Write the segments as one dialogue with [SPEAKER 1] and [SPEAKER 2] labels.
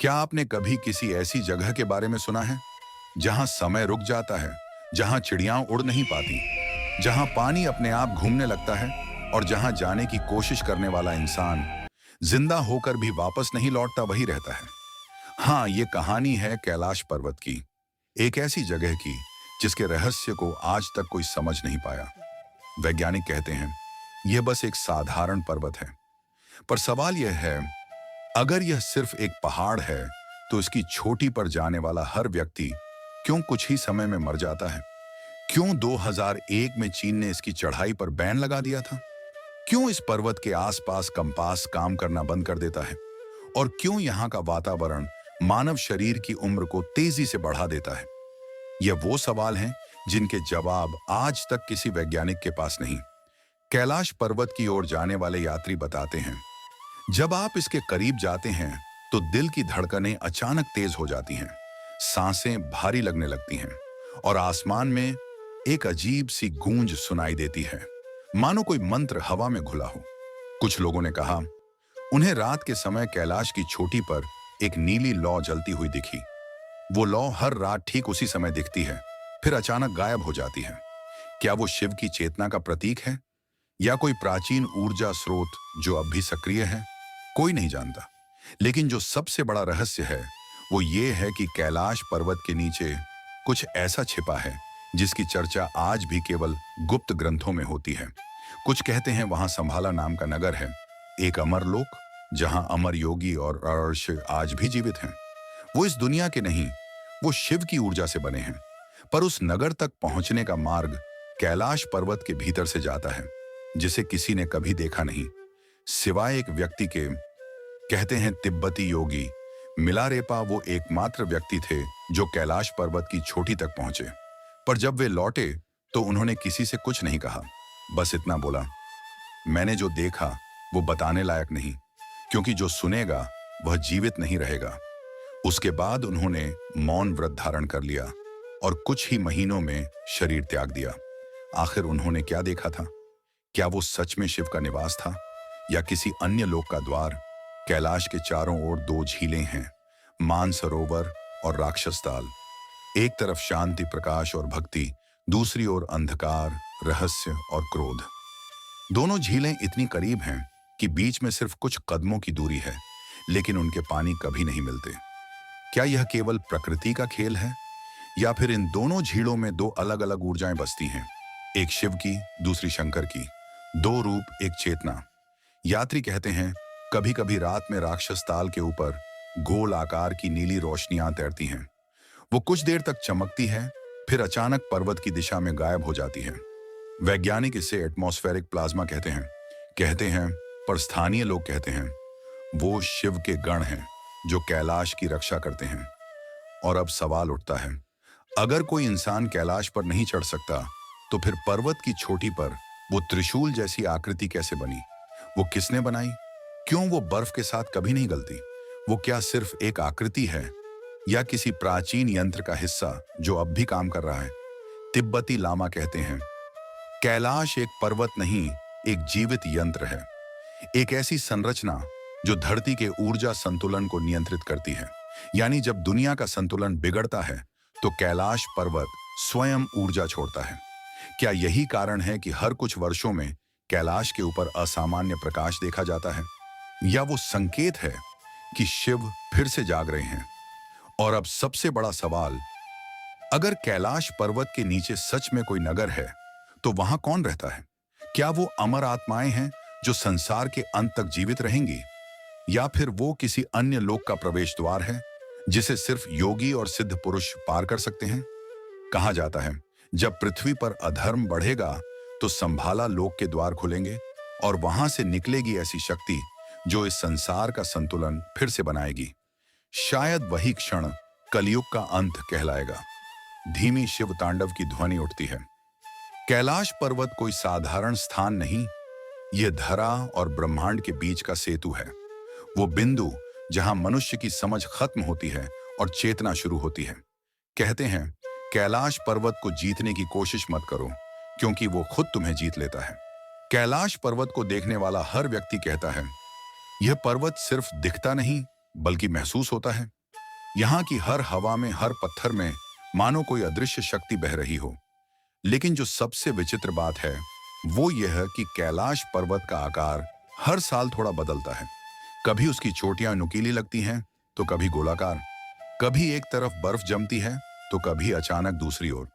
[SPEAKER 1] क्या आपने कभी किसी ऐसी जगह के बारे में सुना है जहां समय रुक जाता है, जहां चिड़ियां उड़ नहीं पाती, जहां पानी अपने आप घूमने लगता है और जहां जाने की कोशिश करने वाला इंसान जिंदा होकर भी वापस नहीं लौटता, वही रहता है। हाँ, ये कहानी है कैलाश पर्वत की, एक ऐसी जगह की जिसके रहस्य को आज तक कोई समझ नहीं पाया। वैज्ञानिक कहते हैं यह बस एक साधारण पर्वत है, पर सवाल यह है, अगर यह सिर्फ एक पहाड़ है तो इसकी चोटी पर जाने वाला हर व्यक्ति क्यों कुछ ही समय में मर जाता है? क्यों 2001 में चीन ने इसकी चढ़ाई पर बैन लगा दिया था? क्यों इस पर्वत के आसपास कंपास काम करना बंद कर देता है? और क्यों यहाँ का वातावरण मानव शरीर की उम्र को तेजी से बढ़ा देता है? यह वो सवाल हैं जिनके जवाब आज तक किसी वैज्ञानिक के पास नहीं। कैलाश पर्वत की ओर जाने वाले यात्री बताते हैं, जब आप इसके करीब जाते हैं तो दिल की धड़कनें अचानक तेज हो जाती हैं, सांसें भारी लगने लगती हैं और आसमान में एक अजीब सी गूंज सुनाई देती है, मानो कोई मंत्र हवा में घुला हो। कुछ लोगों ने कहा उन्हें रात के समय कैलाश की चोटी पर एक नीली लौ जलती हुई दिखी। वो लौ हर रात ठीक उसी समय दिखती है, फिर अचानक गायब हो जाती है। क्या वो शिव की चेतना का प्रतीक है या कोई प्राचीन ऊर्जा स्रोत जो अब भी सक्रिय है? कोई नहीं जानता। लेकिन जो सबसे बड़ा रहस्य है वो ये है कि कैलाश पर्वत के नीचे कुछ ऐसा छिपा है जिसकी चर्चा आज भी केवल गुप्त ग्रंथों में होती है। कुछ कहते हैं वहां संभाला नाम का नगर है, एक अमर लोक जहां अमर योगी और अर्श आज भी जीवित हैं। वो इस दुनिया के नहीं, वो शिव की ऊर्जा से बने हैं। पर उस नगर तक पहुंचने का मार्ग कैलाश पर्वत के भीतर से जाता है, जिसे किसी ने कभी देखा नहीं सिवाय एक व्यक्ति के। कहते हैं तिब्बती योगी मिलारेपा वो एकमात्र व्यक्ति थे जो कैलाश पर्वत की चोटी तक पहुंचे। पर जब वे लौटे तो उन्होंने किसी से कुछ नहीं कहा, बस इतना बोला, मैंने जो देखा वो बताने लायक नहीं, क्योंकि जो सुनेगा वह जीवित नहीं रहेगा। उसके बाद उन्होंने मौन व्रत धारण कर लिया और कुछ ही महीनों में शरीर त्याग दिया। आखिर उन्होंने क्या देखा था? क्या वो सच में शिव का निवास था या किसी अन्य लोक का द्वार? कैलाश के चारों ओर दो झीलें हैं, मानसरोवर और राक्षस ताल। एक तरफ शांति, प्रकाश और भक्ति, दूसरी ओर अंधकार, रहस्य और क्रोध। दोनों झीलें इतनी करीब हैं कि बीच में सिर्फ कुछ कदमों की दूरी है, लेकिन उनके पानी कभी नहीं मिलते। क्या यह केवल प्रकृति का खेल है या फिर इन दोनों झीलों में दो अलग अलग ऊर्जाएं बसती हैं, एक शिव की, दूसरी शंकर की, दो रूप, एक चेतना? यात्री कहते हैं कभी कभी रात में राक्षस ताल के ऊपर गोल आकार की नीली रोशनियां तैरती हैं। वो कुछ देर तक चमकती है, फिर अचानक पर्वत की दिशा में गायब हो जाती है। वैज्ञानिक इसे एटमॉस्फेरिक प्लाज्मा कहते हैं, पर स्थानीय लोग कहते हैं वो शिव के गण हैं जो कैलाश की रक्षा करते हैं। और अब सवाल उठता है, अगर कोई इंसान कैलाश पर नहीं चढ़ सकता तो फिर पर्वत की चोटी पर वो त्रिशूल जैसी आकृति कैसे बनी? वो किसने बनाई? क्यों वो बर्फ के साथ कभी नहीं गलती? वो क्या सिर्फ एक आकृति है या किसी प्राचीन यंत्र का हिस्सा जो अब भी काम कर रहा है? तिब्बती लामा कहते हैं कैलाश एक पर्वत नहीं, एक जीवित यंत्र है, एक ऐसी संरचना जो धरती के ऊर्जा संतुलन को नियंत्रित करती है। यानी जब दुनिया का संतुलन बिगड़ता है तो कैलाश पर्वत स्वयं ऊर्जा छोड़ता है। क्या यही कारण है कि हर कुछ वर्षों में कैलाश के ऊपर असामान्य प्रकाश देखा जाता है? या वो संकेत है कि शिव फिर से जाग रहे हैं? और अब सबसे बड़ा सवाल, अगर कैलाश पर्वत के नीचे सच में कोई नगर है तो वहां कौन रहता है? क्या वो अमर आत्माएं हैं जो संसार के अंत तक जीवित रहेंगी, या फिर वो किसी अन्य लोक का प्रवेश द्वार है जिसे सिर्फ योगी और सिद्ध पुरुष पार कर सकते हैं? कहा जाता है जब पृथ्वी पर अधर्म बढ़ेगा तो संभाला लोक के द्वार खुलेंगे और वहां से निकलेगी ऐसी शक्ति जो इस संसार का संतुलन फिर से बनाएगी। शायद वही क्षण कलयुग का अंत कहलाएगा। धीमी शिव तांडव की ध्वनि उठती है। कैलाश पर्वत कोई साधारण स्थान नहीं, यह धरा और ब्रह्मांड के बीच का सेतु है। वो बिंदु जहां मनुष्य की समझ खत्म होती है और चेतना शुरू होती है। कहते हैं कैलाश पर्वत को जीतने की कोशिश मत करो, क्योंकि वो खुद तुम्हें जीत लेता है। कैलाश पर्वत को देखने वाला हर व्यक्ति कहता है यह पर्वत सिर्फ दिखता नहीं, बल्कि महसूस होता है। यहाँ की हर हवा में, हर पत्थर में मानो कोई अदृश्य शक्ति बह रही हो। लेकिन जो सबसे विचित्र बात है वो यह है कि कैलाश पर्वत का आकार हर साल थोड़ा बदलता है। कभी उसकी चोटियां नुकीली लगती हैं, तो कभी गोलाकार। कभी एक तरफ बर्फ जमती है, तो कभी अचानक दूसरी ओर।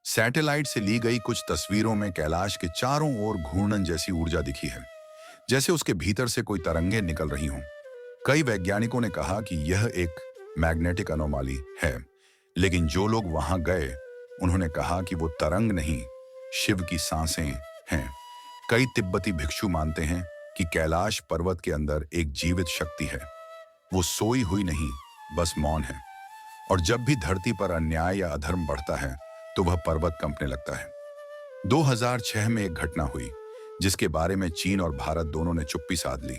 [SPEAKER 1] सैटेलाइट से ली गई कुछ तस्वीरों में कैलाश के चारों ओर घूर्णन जैसी ऊर्जा दिखी है, जैसे उसके भीतर से कोई तरंगें निकल रही हों। कई वैज्ञानिकों ने कहा कि यह एक मैग्नेटिक अनोमाली है, लेकिन जो लोग वहां गए उन्होंने कहा कि वो तरंग नहीं, शिव की सांसें हैं। कई तिब्बती भिक्षु मानते हैं कि कैलाश पर्वत के अंदर एक जीवित शक्ति है। वो सोई हुई नहीं, बस मौन है। और जब भी धरती पर अन्याय या अधर्म बढ़ता है तो वह पर्वत कंपने लगता है। 2006 में एक घटना हुई जिसके बारे में चीन और भारत दोनों ने चुप्पी साध ली।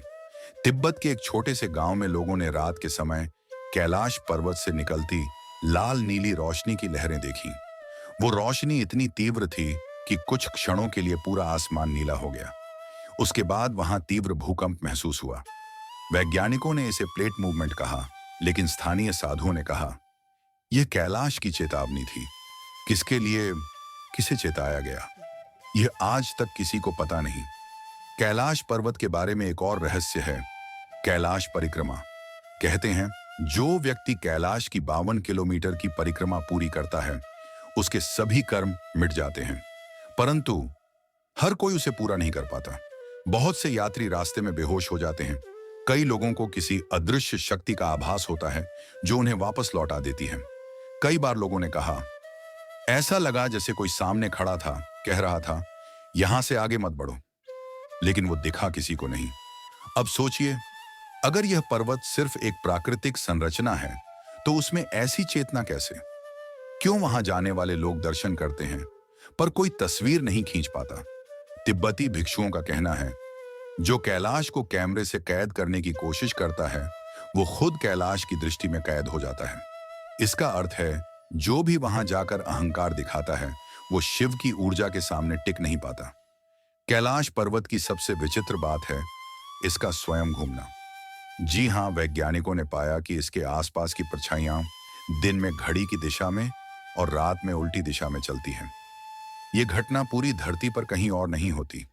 [SPEAKER 1] तिब्बत के एक छोटे से गांव में लोगों ने रात के समय कैलाश पर्वत से निकलती लाल नीली रोशनी की लहरें देखी। वो रोशनी इतनी तीव्र थी कि कुछ क्षणों के लिए पूरा आसमान नीला हो गया। उसके बाद वहां तीव्र भूकंप महसूस हुआ। वैज्ञानिकों ने इसे प्लेट मूवमेंट कहा, लेकिन स्थानीय साधुओं ने कहा यह कैलाश की चेतावनी थी। किसके लिए, किसे चेताया गया, यह आज तक किसी को पता नहीं। कैलाश पर्वत के बारे में एक और रहस्य है, कैलाश परिक्रमा। कहते हैं जो व्यक्ति कैलाश की 52 किलोमीटर की परिक्रमा पूरी करता है उसके सभी कर्म मिट जाते हैं, परंतु हर कोई उसे पूरा नहीं कर पाता। बहुत से यात्री रास्ते में बेहोश हो जाते हैं। कई लोगों को किसी अदृश्य शक्ति का आभास होता है जो उन्हें वापस लौटा देती है। कई बार लोगों ने कहा ऐसा लगा जैसे कोई सामने खड़ा था, कह रहा था यहां से आगे मत बढ़ो, लेकिन वो दिखा किसी को नहीं। अब सोचिए, अगर यह पर्वत सिर्फ एक प्राकृतिक संरचना है तो उसमें ऐसी चेतना कैसे? क्यों वहां जाने वाले लोग दर्शन करते हैं पर कोई तस्वीर नहीं खींच पाता? तिब्बती भिक्षुओं का कहना है जो कैलाश को कैमरे से कैद करने की कोशिश करता है वो खुद कैलाश की दृष्टि में कैद हो जाता है। इसका अर्थ है जो भी वहां जाकर अहंकार दिखाता है वो शिव की ऊर्जा के सामने टिक नहीं पाता। कैलाश पर्वत की सबसे विचित्र बात है इसका स्वयं घूमना। जी हां, वैज्ञानिकों ने पाया कि इसके आसपास की परछाइयां दिन में घड़ी की दिशा में और रात में उल्टी दिशा में चलती हैं। यह घटना पूरी धरती पर कहीं और नहीं होती।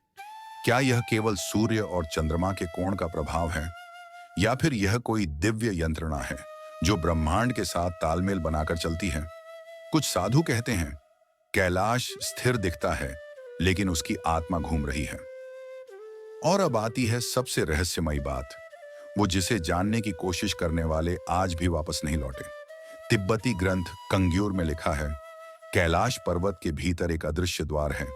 [SPEAKER 1] क्या यह केवल सूर्य और चंद्रमा के कोण का प्रभाव है, या फिर यह कोई दिव्य यंत्रणा है जो ब्रह्मांड के साथ तालमेल बनाकर चलती है? कुछ साधु कहते हैं कैलाश स्थिर दिखता है लेकिन उसकी आत्मा घूम रही है। और अब आती है सबसे रहस्यमयी बात, वो जिसे जानने की कोशिश करने वाले आज भी वापस नहीं लौटे। तिब्बती ग्रंथ कंग्यूर में लिखा है कैलाश पर्वत के भीतर एक अदृश्य द्वार है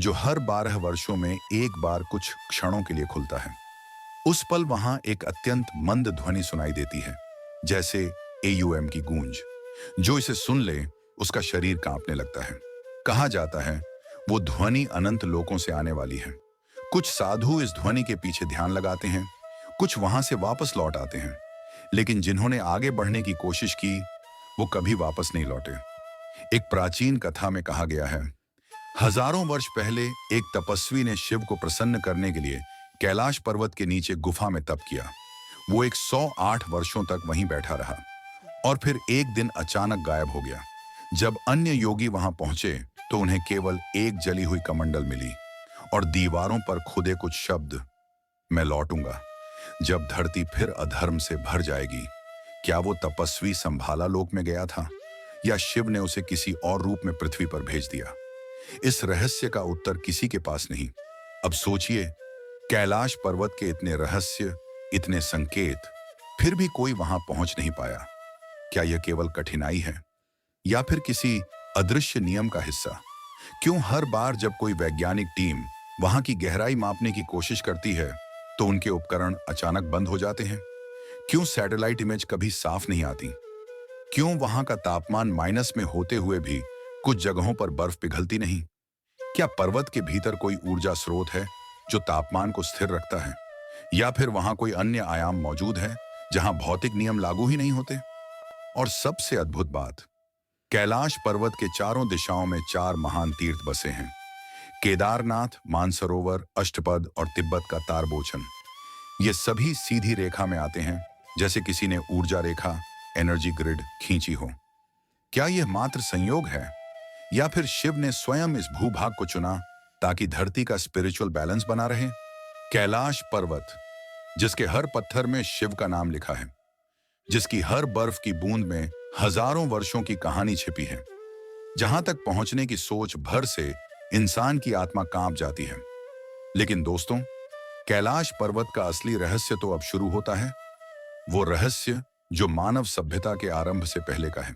[SPEAKER 1] जो हर 12 वर्षों में एक बार कुछ क्षणों के लिए खुलता है। उस पल वहां एक अत्यंत मंद ध्वनि सुनाई देती है, जैसे एयूएम की गूंज। जो इसे सुन ले उसका शरीर कांपने लगता है। कहा जाता है वो ध्वनि अनंत लोकों से आने वाली है। कुछ साधु इस ध्वनि के पीछे ध्यान लगाते हैं, कुछ वहां से वापस लौट आते हैं, लेकिन जिन्होंने आगे बढ़ने की कोशिश की वो कभी वापस नहीं लौटे। एक प्राचीन कथा में कहा गया है हजारों वर्ष पहले एक तपस्वी ने शिव को प्रसन्न करने के लिए कैलाश पर्वत के नीचे गुफा में तप किया। वो 108 वर्षों तक वहीं बैठा रहा और फिर एक दिन अचानक गायब हो गया। जब अन्य योगी वहां पहुंचे तो उन्हें केवल एक जली हुई कमंडल मिली और दीवारों पर खुदे कुछ शब्द, मैं लौटूंगा जब धरती फिर अधर्म से भर जाएगी। क्या वो तपस्वी संभाला लोक में गया था या शिव ने उसे किसी और रूप में पृथ्वी पर भेज दिया? इस रहस्य का उत्तर किसी के पास नहीं। अब सोचिए, कैलाश पर्वत के इतने रहस्य, इतने संकेत, फिर भी कोई वहां पहुंच नहीं पाया। क्या यह केवल कठिनाई है या फिर किसी अदृश्य नियम का हिस्सा? क्यों हर बार जब कोई वैज्ञानिक टीम वहां की गहराई मापने की कोशिश करती है तो उनके उपकरण अचानक बंद हो जाते हैं? क्यों सैटेलाइट इमेज कभी साफ नहीं आती? क्यों वहां का तापमान माइनस में होते हुए भी कुछ जगहों पर बर्फ पिघलती नहीं? क्या पर्वत के भीतर कोई ऊर्जा स्रोत है जो तापमान को स्थिर रखता है, या फिर वहां कोई अन्य आयाम मौजूद है जहां भौतिक नियम लागू ही नहीं होते? और सबसे अद्भुत बात, कैलाश पर्वत के चारों दिशाओं में 4 महान तीर्थ बसे हैं, केदारनाथ, मानसरोवर, अष्टपद और तिब्बत का तारबोचन। ये सभी सीधी रेखा में आते हैं जैसे किसी ने ऊर्जा रेखा, एनर्जी ग्रिड खींची हो। क्या यह मात्र संयोग है या फिर शिव ने स्वयं इस भूभाग को चुना ताकि धरती का स्पिरिचुअल बैलेंस बना रहे? कैलाश पर्वत, जिसके हर पत्थर में शिव का नाम लिखा है, जिसकी हर बर्फ की बूंद में हजारों वर्षों की कहानी छिपी है, जहां तक पहुंचने की सोच भर से इंसान की आत्मा कांप जाती है। लेकिन दोस्तों, कैलाश पर्वत का असली रहस्य तो अब शुरू होता है। वो रहस्य जो मानव सभ्यता के आरंभ से पहले का है।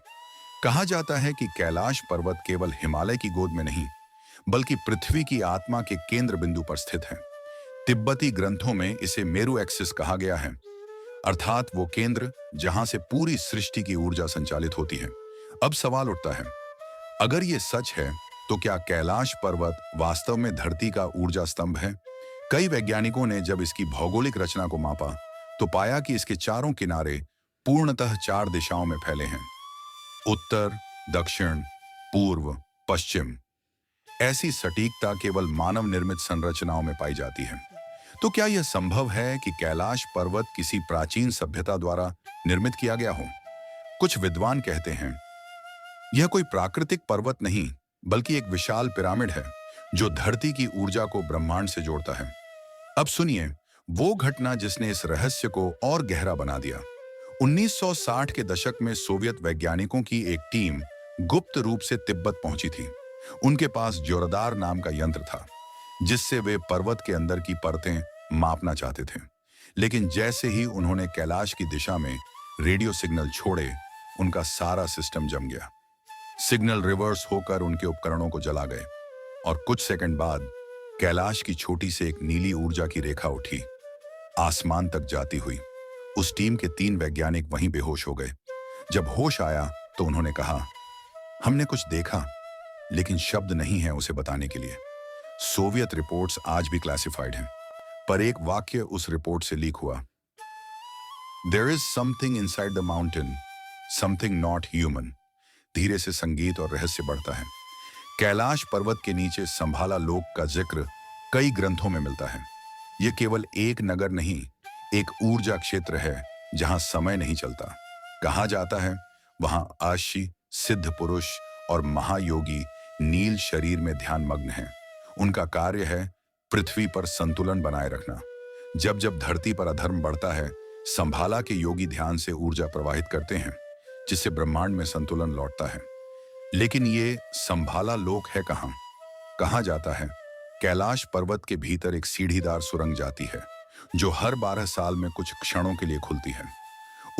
[SPEAKER 1] कहा जाता है कि कैलाश पर्वत केवल हिमालय की गोद में नहीं, बल्कि पृथ्वी की आत्मा के केंद्र बिंदु पर स्थित है। तिब्बती ग्रंथों में इसे मेरू एक्सिस कहा गया है, अर्थात वो केंद्र जहां से पूरी सृष्टि की ऊर्जा संचालित होती है। अब सवाल उठता है, अगर ये सच है तो क्या कैलाश पर्वत वास्तव में धरती का ऊर्जा स्तंभ है? कई वैज्ञानिकों ने जब इसकी भौगोलिक रचना को मापा तो पाया कि इसके चारों किनारे पूर्णतः 4 दिशाओं में फैले हैं: उत्तर, दक्षिण, पूर्व, पश्चिम। ऐसी सटीकता केवल मानव निर्मित संरचनाओं में पाई जाती है। तो क्या यह संभव है कि कैलाश पर्वत किसी प्राचीन सभ्यता द्वारा निर्मित किया गया हो? कुछ विद्वान कहते हैं यह कोई प्राकृतिक पर्वत नहीं, बल्कि एक विशाल पिरामिड है जो धरती की ऊर्जा को ब्रह्मांड से जोड़ता है। अब सुनिए वो घटना जिसने इस रहस्य को और गहरा बना दिया। 1960 के दशक में सोवियत वैज्ञानिकों की एक टीम गुप्त रूप से तिब्बत पहुंची थी। उनके पास जोरदार नाम का यंत्र था, जिससे वे पर्वत के अंदर की परतें मापना चाहते थे। लेकिन जैसे ही उन्होंने कैलाश की दिशा में रेडियो सिग्नल छोड़े, उनका सारा सिस्टम जम गया। सिग्नल रिवर्स होकर उनके उपकरणों को जला गए और कुछ सेकंड बाद कैलाश की छोटी से एक नीली ऊर्जा की रेखा उठी, आसमान तक जाती हुई। उस टीम के 3 वैज्ञानिक वहीं बेहोश हो गए। जब होश आया तो उन्होंने कहा, हमने कुछ देखा, लेकिन शब्द नहीं है उसे बताने के लिए। सोवियत रिपोर्ट्स आज भी क्लासिफाइड हैं, पर एक वाक्य उस रिपोर्ट से लीक हुआ: there is something inside the mountain, something not human. धीरे से संगीत और रहस्य बढ़ता है। कैलाश पर्वत के नीचे संभाला लोक का जिक्र कई ग्रंथों में मिलता है। यह केवल एक नगर नहीं, एक ऊर्जा क्षेत्र है जहां समय नहीं चलता। कहा जाता है वहां आशी, सिद्ध पुरुष और महायोगी नील शरीर में ध्यान मग्न हैं। उनका कार्य है पृथ्वी पर संतुलन बनाए रखना। जब जब धरती पर अधर्म बढ़ता है, संभाला के योगी ध्यान से ऊर्जा प्रवाहित करते हैं, जिससे ब्रह्मांड में संतुलन लौटता है। लेकिन ये संभाला लोक है कहाँ? कहा जाता है कैलाश पर्वत के भीतर एक सीढ़ीदार सुरंग जाती है, जो हर 12 साल में कुछ क्षणों के लिए खुलती है।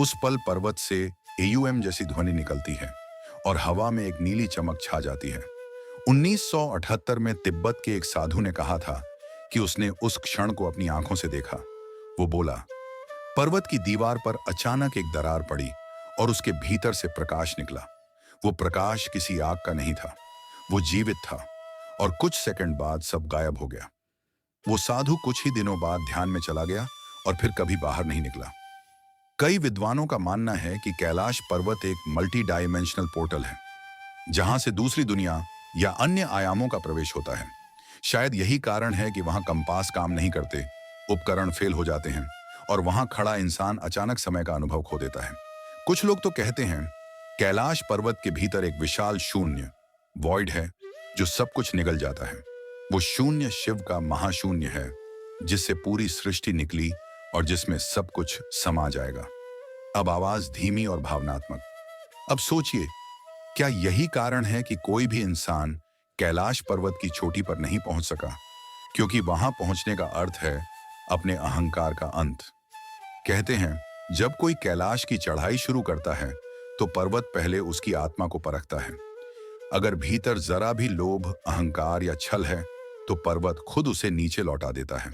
[SPEAKER 1] उस पल पर्वत से एयूएम जैसी ध्वनि निकलती है और हवा में एक नीली चमक छा जाती है। 1978 में तिब्बत के एक साधु ने कहा था कि उसने उस क्षण को अपनी आंखों से देखा। वो बोला, पर्वत की दीवार पर अचानक एक दरार पड़ी और उसके भीतर से प्रकाश निकला। वो प्रकाश किसी आग का नहीं था, वो जीवित था और कुछ सेकंड बाद सब गायब हो गया। वो साधु कुछ ही दिनों बाद ध्यान में चला गया और फिर कभी बाहर नहीं निकला। कई विद्वानों का मानना है कि कैलाश पर्वत एक मल्टी डायमेंशनल पोर्टल है, जहां से दूसरी दुनिया या अन्य आयामों का प्रवेश होता है। शायद यही कारण है कि वहां कंपास काम नहीं करते, उपकरण फेल हो जाते हैं और वहां खड़ा इंसान अचानक समय का अनुभव खो देता है। कुछ लोग तो कहते हैं कैलाश पर्वत के भीतर एक विशाल शून्य, वॉइड है, जो सब कुछ निगल जाता है। वो शून्य शिव का महाशून्य है, जिससे पूरी सृष्टि निकली और जिसमें सब कुछ समा जाएगा। अब आवाज धीमी और भावनात्मक। अब सोचिए, क्या यही कारण है कि कोई भी इंसान कैलाश पर्वत की चोटी पर नहीं पहुंच सका? क्योंकि वहां पहुंचने का अर्थ है अपने अहंकार का अंत। कहते हैं जब कोई कैलाश की चढ़ाई शुरू करता है तो पर्वत पहले उसकी आत्मा को परखता है। अगर भीतर जरा भी लोभ, अहंकार या छल है तो पर्वत खुद उसे नीचे लौटा देता है।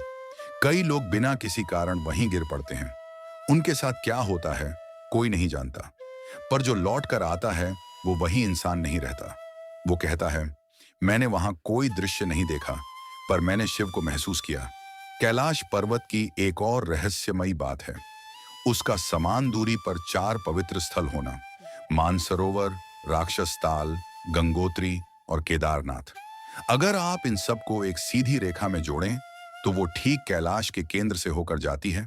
[SPEAKER 1] कई लोग बिना किसी कारण वहीं गिर पड़ते हैं। उनके साथ क्या होता है कोई नहीं जानता, पर जो लौट कर आता है वो वही इंसान नहीं रहता। वो कहता है, मैंने वहां कोई दृश्य नहीं देखा, पर मैंने शिव को महसूस किया। कैलाश पर्वत की एक और रहस्यमयी बात है उसका समान दूरी पर 4 पवित्र स्थल होना: मानसरोवर, राक्षस ताल, गंगोत्री और केदारनाथ। अगर आप इन सब को एक सीधी रेखा में जोड़ें तो वो ठीक कैलाश के केंद्र से होकर जाती है।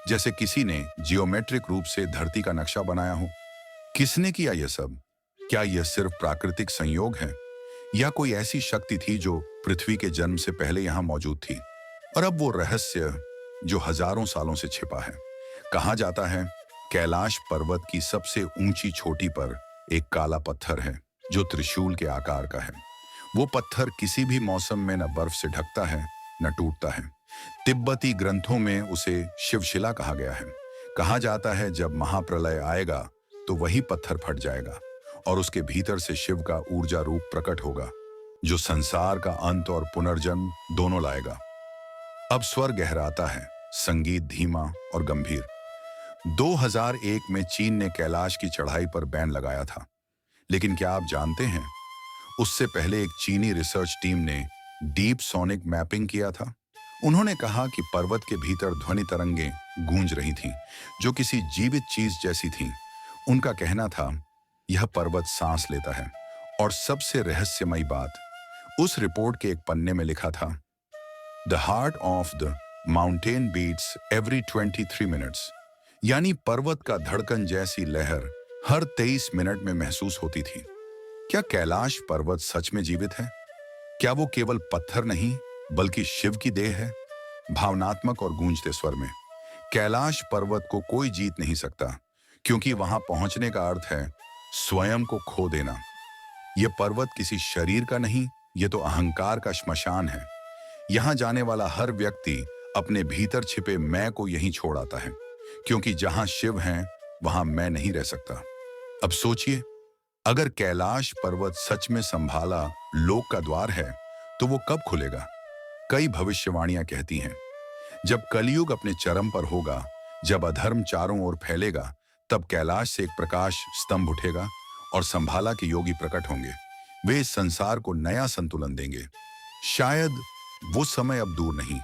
[SPEAKER 1] जैसे किसी ने जियोमेट्रिक रूप से धरती का नक्शा बनाया हो। किसने किया यह सब? क्या यह सिर्फ प्राकृतिक संयोग है या कोई ऐसी शक्ति थी जो पृथ्वी के जन्म से पहले यहां मौजूद थी? और अब वो रहस्य जो हजारों सालों से छिपा है। कहा जाता है कैलाश पर्वत की सबसे ऊंची चोटी पर एक काला पत्थर है जो त्रिशूल के आकार का है। वो पत्थर किसी भी मौसम में न बर्फ से ढकता है न टूटता है। तिब्बती ग्रंथों में उसे शिवशिला कहा गया है। कहा जाता है जब महाप्रलय आएगा तो वही पत्थर फट जाएगा और उसके भीतर से शिव का ऊर्जा रूप प्रकट होगा जो संसार का अंत और पुनर्जन्म दोनों लाएगा। अब स्वर गहराता है, संगीत धीमा और गंभीर। 2001 में चीन ने कैलाश की चढ़ाई पर बैन लगाया था, लेकिन क्या आप जानते हैं उससे पहले एक चीनी रिसर्च टीम ने डीप सोनिक मैपिंग किया था। उन्होंने कहा कि पर्वत के भीतर ध्वनि तरंगें गूंज रही थीं जो किसी जीवित चीज जैसी थीं। उनका कहना था यह पर्वत सांस लेता है। और सबसे रहस्यमयी बात, उस रिपोर्ट के एक पन्ने में लिखा था the heart of the mountain beats every 23 minutes, यानी पर्वत का धड़कन जैसी लहर हर 23 मिनट में महसूस होती थी। क्या कैलाश पर्वत सच में जीवित है? क्या वो केवल पत्थर नहीं बल्कि शिव की देह है? भावनात्मक और गूंजते स्वर में कैलाश पर्वत को कोई जीत नहीं सकता, क्योंकि वहां पहुंचने का अर्थ है स्वयं को खो देना। यह पर्वत किसी शरीर का नहीं, यह तो अहंकार का श्मशान है। यहां जाने वाला हर व्यक्ति अपने भीतर छिपे मैं को यहीं छोड़ आता है, क्योंकि जहां शिव हैं वहां मैं नहीं रह सकता। अब सोचिए, अगर कैलाश पर्वत सच में संभाला लोक का द्वार है तो वो कब खुलेगा? कई भविष्यवाणियां कहती हैं जब कलयुग अपने चरम पर होगा, जब अधर्म चारों ओर फैलेगा, तब कैलाश से एक प्रकाश स्तंभ उठेगा और संभाला के योगी प्रकट होंगे। वे इस संसार को नया संतुलन देंगे। शायद वो समय अब दूर नहीं,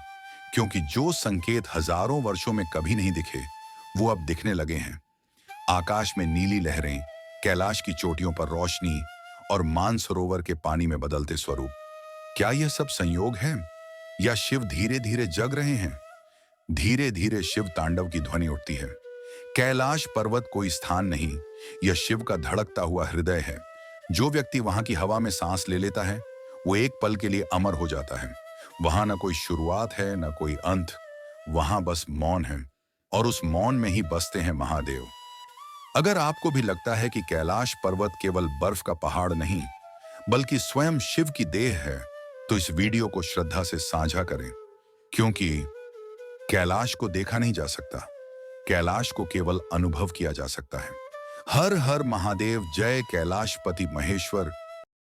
[SPEAKER 1] क्योंकि जो संकेत हजारों वर्षों में कभी नहीं दिखे वो अब दिखने लगे हैं। आकाश में नीली लहरें, कैलाश की चोटियों पर रोशनी और मानसरोवर के पानी में बदलते स्वरूप। क्या यह सब संयोग है या शिव धीरे धीरे जग रहे हैं? धीरे धीरे शिव तांडव की ध्वनि उठती है। कैलाश पर्वत कोई स्थान नहीं, यह शिव का धड़कता हुआ हृदय है। जो व्यक्ति वहां की हवा में सांस ले लेता है वो एक पल के लिए अमर हो जाता है। वहां न कोई शुरुआत है न कोई अंत, वहां बस मौन है और उस मौन में ही बसते हैं महादेव। अगर आपको भी लगता है कि कैलाश पर्वत केवल बर्फ का पहाड़ नहीं बल्कि स्वयं शिव की देह है, तो इस वीडियो को श्रद्धा से साझा करें, क्योंकि कैलाश को देखा नहीं जा सकता, कैलाश को केवल अनुभव किया जा सकता है। हर हर महादेव, जय कैलाशपति महेश्वर।